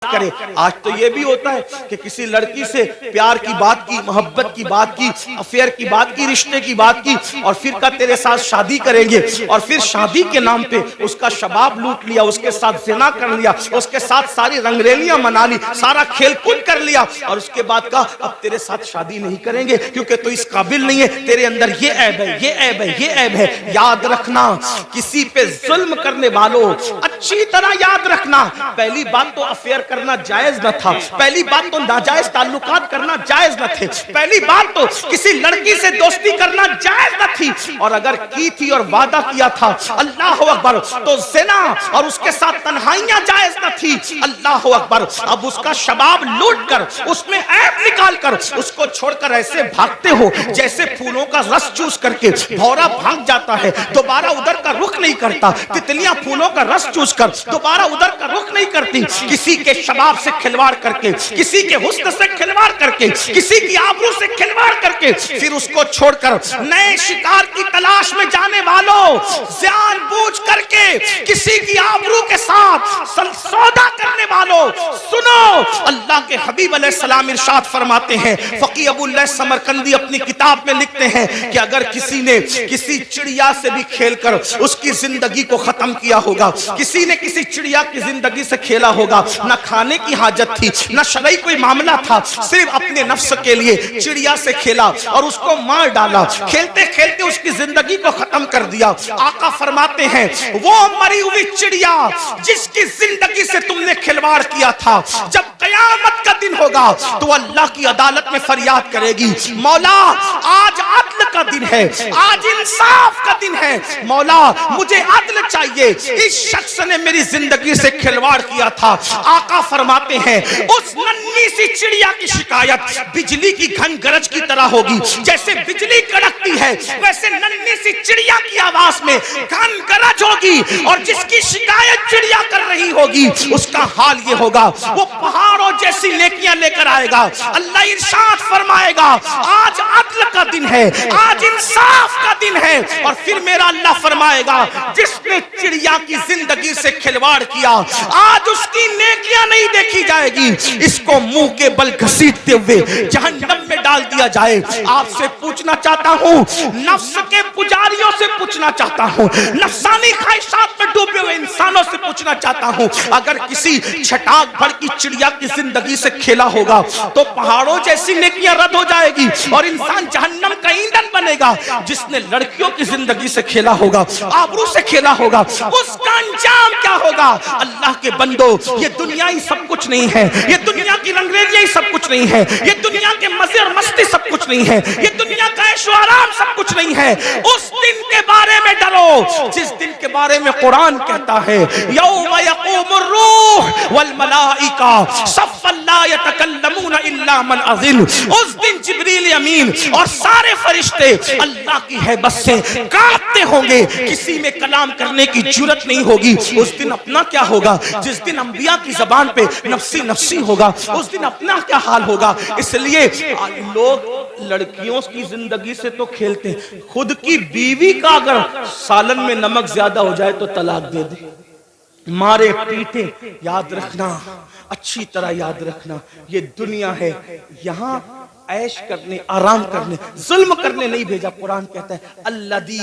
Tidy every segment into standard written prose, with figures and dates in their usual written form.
करे। आज तो ये भी होता है कि किसी लड़की से प्यार की बात की, मोहब्बत की बात की, अफेयर की बात की, रिश्ते की बात की, और फिर का तेरे साथ शादी करेंगे, और फिर शादी के नाम पे उसका शबाब लूट लिया, उसके साथ जिना कर लिया, उसके साथ सारी रंगरेलियां मना ली, सारा खेलकूद कर लिया, और उसके बाद का अब तेरे साथ शादी नहीं करेंगे क्योंकि तू इस काबिल नहीं है, तेरे अंदर ये ऐब है, ये ऐब है, ये ऐब है। याद रखना, किसी पे जुल्म करने वालों, अच्छी तरह याद रखना, पहली बात तो अफेयर करना जायज न था, पहली बात तो नाजायज ताल्लुकात करना जायज न थे, पहली बात तो किसी लड़की से दोस्ती करना जायज न थी, और अगर की थी और वादा किया था अल्लाह अकबर तो ज़िना और उसके साथ तन्हाइयां जायज न थी। अल्लाह अकबर, अब उसका शबाब लूट कर, उसमें ऐब निकाल कर उसको छोड़कर ऐसे भागते हो जैसे फूलों का रस चूस करके भौरा भाग जाता है, दोबारा उधर का रुख नहीं करता। तितलियां फूलों का रस चूस कर दोबारा उधर का रुख नहीं करती। किसी के शबाब से खिलवाड़ करके, किसी के हुस्न से खिलवाड़ करके, किसी की आबरू से खिलवाड़ करके फिर उसको छोड़कर नए शिकार की तलाश में जाने वालों, जानबूझ करके किसी की आबरू के साथ सौदा करने वालों, सुनो, अल्लाह के हबीब अलैहिस्सलाम इरशाद फरमाते हैं, फकीह अबूल समरकंदी अपनी किताब में लिखते हैं कि अगर किसी ने किसी चिड़िया से भी खेलकर उसकी जिंदगी को खत्म किया होगा, किसी ने किसी चिड़िया की जिंदगी से खेला होगा, ना खाने की हाजत थी, ना शरई कोई मामला था, सिर्फ अपने नफ्स के लिए चिड़िया से खेला और उसको मार डाला, खेलते खेलते उसकी जिंदगी को खत्म कर दिया। आका फरमाते हैं, वो मरी हुई चिड़िया जिसकी जिंदगी से तुमने खिलवाड़ किया था, जब कयामत का दिन होगा तो अल्लाह की अदालत में फरियाद करेगी, मौला आज अदल का दिन है, आज इंसाफ का दिन है, मौला मुझे अदल चाहिए, इस शख्स ने मेरी जिंदगी से खिलवाड़ किया था। आका फरमाते हैं, उस नन्ही सी चिड़िया की शिकायत बिजली की घन गरज की तरह होगी, जैसे बिजली कड़कती है वैसे नन्ही सी चिड़िया की आवाज में घन गरज होगी, और जिसकी शिकायत चिड़िया कर रही होगी उसका हाल ये होगा, वो पहाड़ों जैसी नेकियां लेकर आएगा। अल्लाह इरशाद फरमाएगा, आज अदल का दिन है, आज इंसाफ का दिन है, और फिर मेरा अल्लाह फरमाएगा, जिसने चिड़िया की जिंदगी से खिलवाड़ किया आज उसकी नेकियां नहीं देखी जाएगी, इसको मुंह के बल घसीटते हुए जहन्नम में डाल दिया जाए। आपसे पूछना चाहता हूं, नफ्स के पुजारियों से पूछना चाहता हूं, नफसानी ख्वाहिशात में डूबे हुए इंसानों से पूछना चाहता हूं, अगर किसी छटाक भर की चिड़िया की जिंदगी से खेला होगा तो पहाड़ों जैसी नेकियां रद्द हो जाएगी और इंसान जहन्नम का ईंधन बनेगा। जिसने लड़कियों की जिंदगी से खेला होगा, आबरू से खेला होगा, उसका अंजाम क्या होगा? अल्लाह के बंदो, ये दुनिया ही सब कुछ नहीं है, ये दुनिया की रंगरेलियां ही सब कुछ नहीं है, ये दुनिया के मजे और मस्ती सब कुछ नहीं है, ये दुनिया का ऐशो आराम सब कुछ नहीं है। उस दिन के बारे में डरो जिस दिन के बारे में कुरान कहता है, यौम यक़ूमुर रूह वल मलाइका सफ़्फ़न ला यतकल्लमूना इल्ला मन अज़िन। उस दिन जिब्रील अमीन और सारे फरिश्ते अल्लाह की हैबत से कांपते होंगे, किसी में कलाम करने की जुर्रत नहीं होगी। उस दिन अपना क्या होगा? जिस दिन अंबिया की जबान पे नफ्सी नफ्सी होगा, उस दिन अपना क्या हाल होगा? इसलिए लोग लड़कियों की जिंदगी से तो खेलते हैं, खुद की बीवी का अगर सालन में नमक ज्यादा हो जाए तो तलाक दे दे, मारे पीटे। याद रखना, अच्छी तरह याद रखना, ये दुनिया है, यहाँ ऐश करने, आराम करने, जुल्म करने नहीं भेजा। कुरान कहता है, अल्लज़ी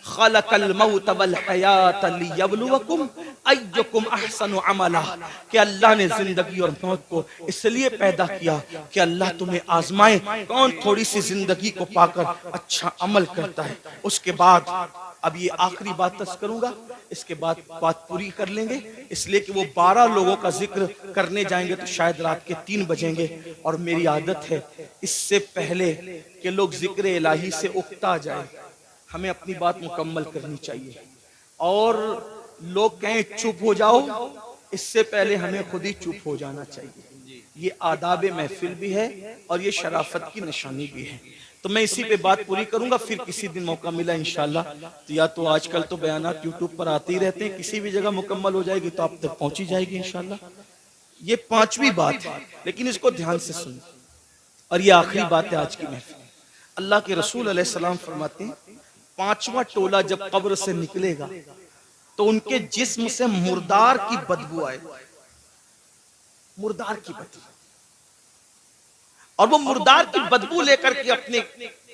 खलक़ल मौत वल हयात लियब्लुवकुम अय्युकुम अहसनु अमला, कि अल्लाह ने जिंदगी और मौत को इसलिए पैदा किया कि अल्लाह तुम्हें आजमाए कौन थोड़ी सी जिंदगी को पाकर अच्छा अमल करता है। उसके बाद अब ये आखिरी बात तक करूंगा, इसके बाद बात पूरी कर लेंगे, इसलिए कि वो 12 लोगों का जिक्र करने जाएंगे तो शायद रात के 3 बजेंगे, और मेरी आदत है इससे पहले कि लोग जिक्र इलाही से उकता जाए, हमें अपनी बात मुकम्मल करनी चाहिए। और लोग कहें चुप हो जाओ, इससे पहले हमें खुद ही चुप हो जाना चाहिए। ये आदाब महफिल भी है और ये शराफत की निशानी भी है। तो मैं इसी पे बात पूरी करूंगा, फिर किसी दिन मौका मिला इंशाल्लाह, तो या तो आजकल तो बयानात यूट्यूब पर आते ही रहते हैं, किसी भी जगह मुकम्मल हो जाएगी तो आप तक पहुंची जाएगी इंशाल्लाह। ये 5वीं बात है, लेकिन इसको ध्यान से सुन, और ये आखिरी बात है आज की महफिल। अल्लाह के रसूल अलैहिस्सलाम फरमाते हैं, 5वां टोला जब कब्र से निकलेगा तो उनके जिस्म से मुर्दार की बदबू आए। मुर्दार की बदबू, और वो मुर्दार की बदबू लेकर के अपने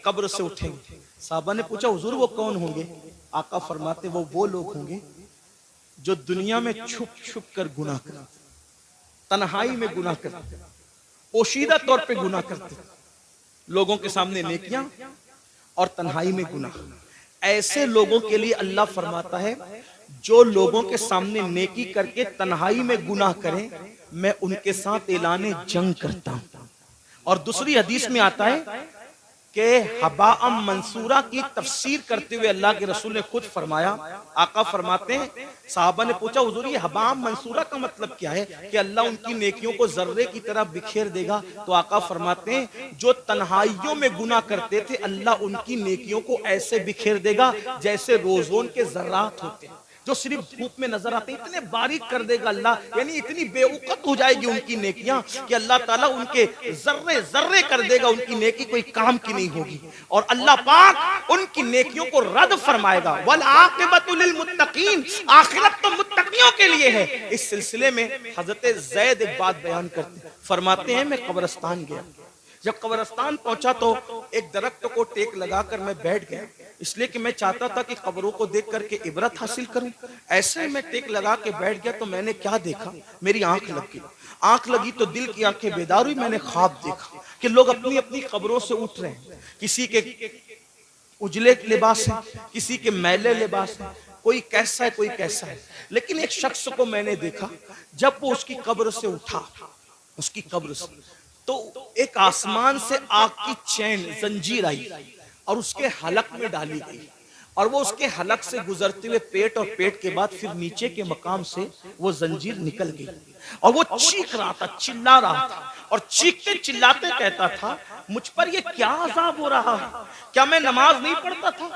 कब्र से उठेंगे। साहबा ने पूछा हुजूर वो कौन होंगे? आका फरमाते वो लोग होंगे जो दुनिया में छुप छुप कर गुनाह करते, तन्हाई में गुनाह करते, पोशीदा तौर पे गुनाह करते, लोगों के सामने नेकियां और तन्हाई में गुनाह। ऐसे लोगों के लिए अल्लाह फरमाता है जो लोगों के सामने नेकी करके तन्हाई में गुनाह करें, मैं उनके साथ ऐलाने जंग करता हूं। और दूसरी हदीस में आता है कि हबाअम मंसूरा की तफसीर करते हुए अल्लाह के रसूल ने खुद फरमाया, आका फरमाते हैं, साहबा ने पूछा हुजूर ये हबाअम मंसूरा का मतलब क्या है? कि अल्लाह उनकी नेकियों को जर्रे की तरह बिखेर देगा। तो आका फरमाते हैं जो तन्हाइयों में गुनाह करते थे अल्लाह उनकी नेकियों को ऐसे बिखेर देगा जैसे रोजोन के जर्रात होते हैं जो सिर्फ धूप में नजर आते हैं, इतने बारीक कर देगा अल्लाह, यानी इतनी बेवकूफ हो जाएगी उनकी नेकियां कि अल्लाह ताला उनके जर्रे जर्रे कर देगा, उनकी नेकी कोई काम की नहीं होगी। और अल्लाह पाक उनकी नेकियों को रद्द फरमाएगा। वल आक़िबतु लिल मुत्तकीन, आखिरत तो मुत्तकियों के लिए है। इस सिलसिले में हजरत ज़ैद एक बात बयान करते, फरमाते हैं मैं कब्रिस्तान गया, जब कब्रिस्तान पहुंचा तो एक दरख्त को टेक लगाकर मैं बैठ गया, इसलिए कि मैं चाहता था कि कब्रों को देख करके इबरत हासिल करूं। ऐसे मैं टेक लगा के बैठ गया तो मैंने क्या देखा, मेरी आंख लगी, आंख लगी तो दिल की आंखें बेदार हुई। मैंने ख्वाब देखा कि लोग अपनी अपनी कब्रों से उठ रहे हैं, किसी के उजले लिबास है, किसी के मैले लिबास है, कोई कैसा है कोई कैसा है। लेकिन एक शख्स को मैंने देखा जब वो उसकी कब्र से उठा, उसकी कब्र से, तो एक आसमान से आग की चैन जंजीर आई और उसके हलक में डाली गई, और वो उसके हलक से गुजरते हुए पेट, और पेट के बाद फिर नीचे के मकाम से वो जंजीर निकल गई, और वो चीख रहा था, चिल्ला रहा था, और चीखते चिल्लाते कहता था मुझ पर ये क्या अजाब हो रहा है? क्या मैं नमाज नहीं पढ़ता था?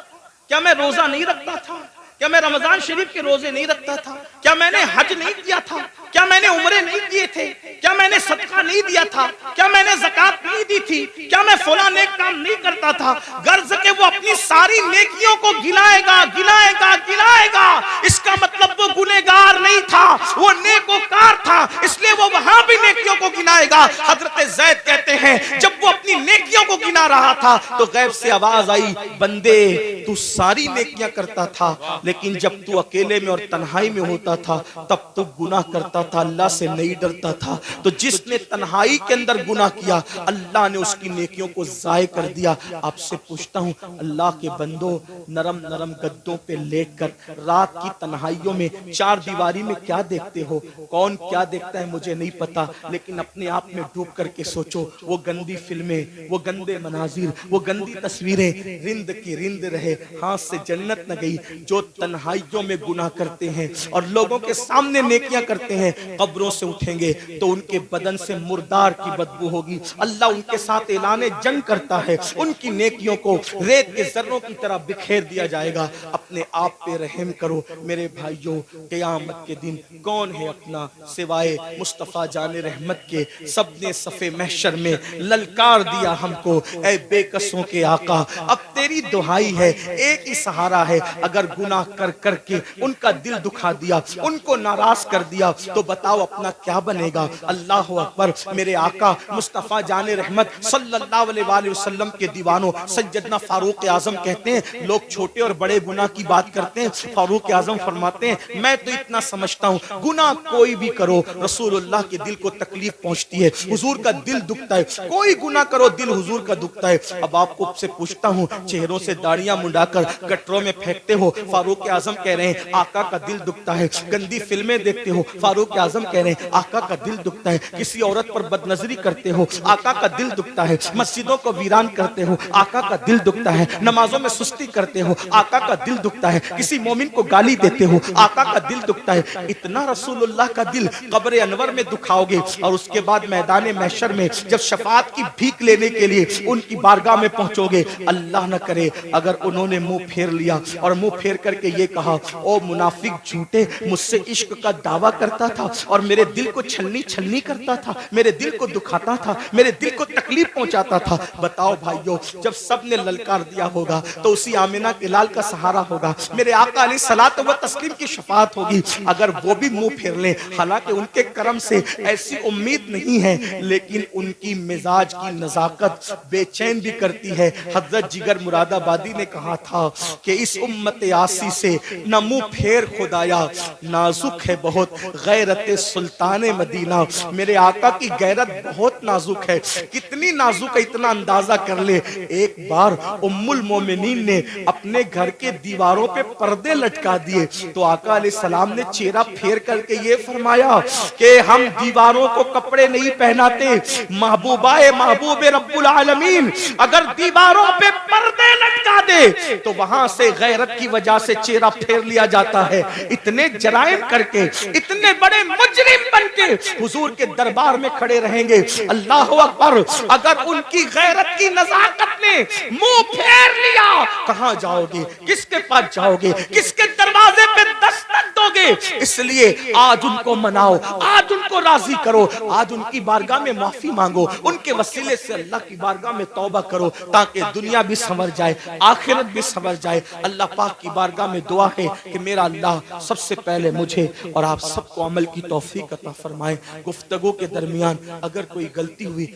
क्या मैं रोजा नहीं रखता था? क्या मैं रमजान शरीफ के रोजे नहीं रखता था? क्या मैंने हज नहीं किया था? क्या मैंने उम्रे नहीं किए थे? क्या मैंने सदका नहीं दिया था? क्या मैंने ज़कात नहीं दी थी? क्या मैं फलां नेक काम नहीं करता था? गर्ज के वो अपनी सारी नेकियों को गिनाएगा गिनाएगा गिनाएगा, इसका मतलब वो गुनहगार नहीं था, वो नेकोकार था, इसलिए वो वहां भी नेकियों को गिनाएगा। हजरत ज़ैद कहते हैं जब वो अपनी नेकियों को गिना रहा था तो गैब से आवाज आई, बंदे तू सारी नेकियां करता था, लेकिन जब तू अकेले में और तन्हाई में होता था तब तू गुनाह करता था, अल्लाह से नहीं डरता था। तो जिसने तन्हाई के अंदर गुनाह किया अल्लाह ने उसकी नेकियों को ज़ाय कर दिया। आपसे पूछता हूँ अल्लाह के बंदो, नरम नरम गद्दों पे लेटकर रात की तन्हाइयों में चार दीवारी में क्या देखते हो? कौन क्या देखता है मुझे नहीं पता, लेकिन अपने आप में डूब करके सोचो, वो गंदी फिल्में, वो गंदे मनाजिर, वो गंदी तस्वीरें रिंद की रिंद रहे, हाथ से जन्नत न गई। जो तन्हाइयों में गुनाह करते हैं और लोगों के सामने नेकियां करते हैं, कब्रों से उठेंगे तो उनके बदन से मुर्दार की बदबू होगी। अल्लाह उनके साथ ऐलाने जंग करता है, उनकी नेकियों को रेत के जर्रों की तरह बिखेर दिया जाएगा। अपने आप पे रहम करो मेरे भाइयों, क़यामत के दिन कौन है अपना सिवाय मुस्तफ़ा जाने रहमत के। सबने सफ़े महशर में ललकार दिया हमको, ऐ बेकसों के आका अब तेरी दुहाई है, एक ही सहारा है। अगर गुनाह कर करके उनका दिल दुखा दिया, उनको नाराज कर दिया, तो बताओ अपना क्या बनेगा। अल्लाह अकबर। मेरे आका मुस्तफ़ा जाने रहमत सल्लल्लाहु अलैहि वसल्लम के दीवानों, सैयदना फारूक आजम कहते हैं लोग छोटे और बड़े गुनाह की बात करते हैं, फारूक आजम फरमाते हैं मैं तो इतना समझता हूँ गुनाह कोई भी करो रसूलुल्लाह के दिल को तकलीफ पहुंचती है, हुजूर का दिल दुखता है। कोई गुनाह करो दिल हुजूर का दुखता है। अब आपको से पूछता हूँ, चेहरों से दाढ़ियां मुंडाकर गटरों में फेंकते हो, फारूक आजम कह रहे हैं आका का दिल दुखता है। गंदी फिल्में देखते हो, फारूक आजम कह रहे हैं आका का दिल दुखता है। किसी औरत पर बदनजरी करते हो, आका का दिल दुखता है। मस्जिदों को वीरान करते हो, आका का दिल दुखता है। नमाजों में सुस्ती करते हो, आका का दिल दुखता है। किसी मोमिन को गाली देते हो, आका का दिल दुखता है। इतना रसूलुल्लाह का दिल कब्र अनवर में दुखाओगे और उसके बाद मैदान महशर में जब शफाअत की भीख लेने के लिए उनकी बारगाह में पहुंचोगे, अल्लाह न करे अगर उन्होंने मुंह फेर लिया और मुंह फेर करके ये कहा ओ मुनाफिक झूठे, मुझसे इश्क का दावा करता था और मेरे दिल को छलनी छलनी करता था, मेरे दिल को दुखाता था, मेरे दिल को तकलीफ पहुंचाता था। बताओ भाइयों, जब सब ने ललकार दिया होगा तो उसी आमिना के लाल का सहारा होगा, मेरे आका अलैहि सलातो व तस्लीम की शफाअत होगी। अगर वो भी मुंह फेर ले, हालांकि उनके करम से ऐसी उम्मीद नहीं है, लेकिन उनकी मिजाज की नजाकत बेचैन भी करती है। हजरत जिगर मुरादाबादी ने कहा था कि इस उम्मत यासी से न मुंह फेर खुदाया, नाजुक है बहुत गैरत सुल्तान मदीना। मेरे आका की गैरत बहुत नाजुक है। कितनी नाजुक है इतना अंदाजा कर ले। एक बार उम्मुल मोमिनीन ने अपने घर के दीवारों पे पर्दे लटका दिए तो आका अलैहिस्सलाम ने चेहरा फेर करके ये फरमाया कि हम दीवारों को कपड़े नहीं पहनाते, महबूबाए महबूबे रब्बुल आलमीन अगर दीवारों पे पर्दे लटका दे तो वहां से गैरत की वजह से चेहरा फेर लिया जाता है। इतने जराइम करके, इतने बड़े मुजरिम बनके हुजूर के दरबार में खड़े रहेंगे। अल्लाह अकबर। अगर उनकी गैरत की नजाकत ने मुंह फेर लिया, कहां जाओगे, किसके पास जाओगे, किसके दरवाजे पे दस्तक दोगे? इसलिए आज उनको मनाओ, आज उनको राजी करो, आज उनकी बारगाह में माफी मांगो, उनके वसीले से अल्लाह की बारगाह में तौबा करो ताकि दुनिया भी संवर जाए, आखिरत भी संवर जाए। अल्लाह पाक की बारगाह में दुआ है कि मेरा अल्लाह सबसे पहले मुझे और आप सबको अमल की तौफीक अता फरमाए। गुफ्तगू के दरमियान अगर कोई गलती हुई